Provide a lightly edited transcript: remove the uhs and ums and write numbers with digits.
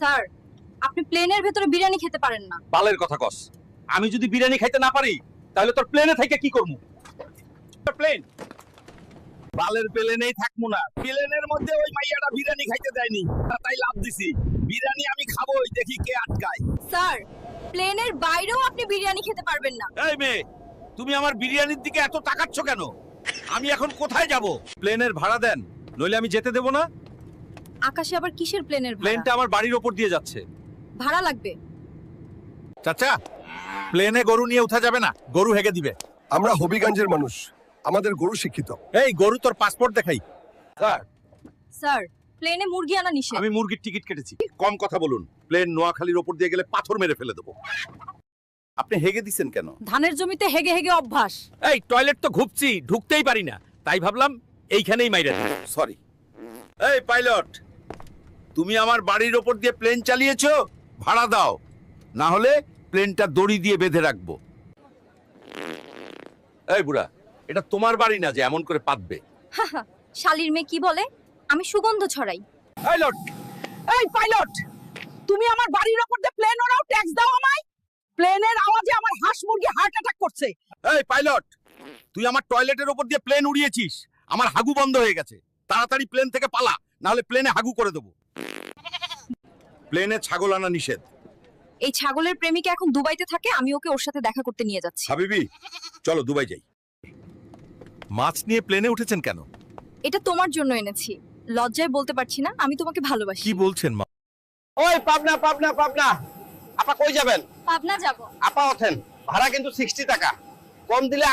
Sir, আপনি প্লেনের ভেতরে বিরিয়ানি খেতে পারেন না। বালের কথা কস। আমি যদি বিরিয়ানি খাইতে না পারি তাহলে তোর প্লেনে থেকে কি করবো? প্লেন বালের প্লেনেই থাকবো না। প্লেনের মধ্যে ওই মাইয়াটা বিরিয়ানি খাইতে দেয়নি, তাই লাভ দিছি। বিরিয়ানি আমি খাবোই, দেখি কে আটকায়। স্যার, প্লেনের বাইরেও আপনি বিরিয়ানি খেতে পারবেন না। এই মেয়ে, তুমি আমার বিরিয়ানির দিকে এত তাকাচ্ছ কেন? আমি এখন কোথায় যাব? প্লেনের ভাড়া দেন, নইলে আমি যেতে দেব না। আকাশে আবার কিসের প্লেনের ভাড়া? প্লেনটা আমার বাড়ির ওপর দিয়ে যাচ্ছে। ভাড়া লাগবে। চাচা, প্লেনে গরু নিয়ে উঠা যাবে না, গরু হেগে দিবে। আমরা হবিগঞ্জের মানুষ, আমাদের গরু শিক্ষিত। এই গরু, তোর পাসপোর্ট দেখাই। স্যার, স্যার, প্লেনে মুরগি আনা নিষেধ। আমি মুরগির টিকিট কেটেছি। কম কথা বলুন। প্লেন নোয়াখালীর ওপর দিয়ে গেলে পাথর মেরে ফেলে দেবো। আপনি হেগে দিছেন কেন? ধানের জমিতে হেগে হেগে অভ্যাস। এই টয়লেট তো ঘুপছি, ঢুকতেই পারি না, তাই ভাবলাম এইখানেই মাইরা দিই। সরি। এই পাইলট, তুমি আমার বাড়ির ওপর দিয়ে প্লেন চালিয়েছো, ভাড়া দাও, না হলে প্লেনটা দড়ি দিয়ে বেঁধে রাখবো। এই বুড়া, এটা তোমার বাড়ি না যে এমন করে পাতবে। শালির মেয়ে কি বলে? আমি সুগন্ধ ছড়াই। পাইলট, এই পাইলট, তুমি আমার বাড়ির উপর দিয়ে প্লেন ওড়াও, ট্যাক্স দাও আমায়। প্লেনের আওয়াজে আমার হাঁস মুরগি হার্ট অ্যাটাক করছে। এই পাইলট, তুই আমার টয়লেটের ওপর দিয়ে প্লেন উড়িয়েছিস, আমার হাগু বন্ধ হয়ে গেছে। তাড়াতাড়ি প্লেন থেকে পালা, না হলে প্লেনে হাগু করে দেবো। প্লেনে ছাগল আনা নিষেধ। এই ছাগলের প্রেমিকা এখন দুবাইতে থাকে, আমি ওকে ওর সাথে দেখা করতে নিয়ে যাচ্ছি। হাবিবি, চলো দুবাই যাই। মাছ নিয়ে প্লেনে উঠেছেন কেন? এটা তোমার জন্য এনেছি। লজ্জায় বলতে পারছি না, আমি তোমাকে ভালোবাসি। কি বলছেন মা? ওই পাবনা পাবনা পাবনা, আপা কই যাবেন? পাবনা যাব। আপা ওঠেন, ভাড়া কিন্তু 60 টাকা, কম দিলে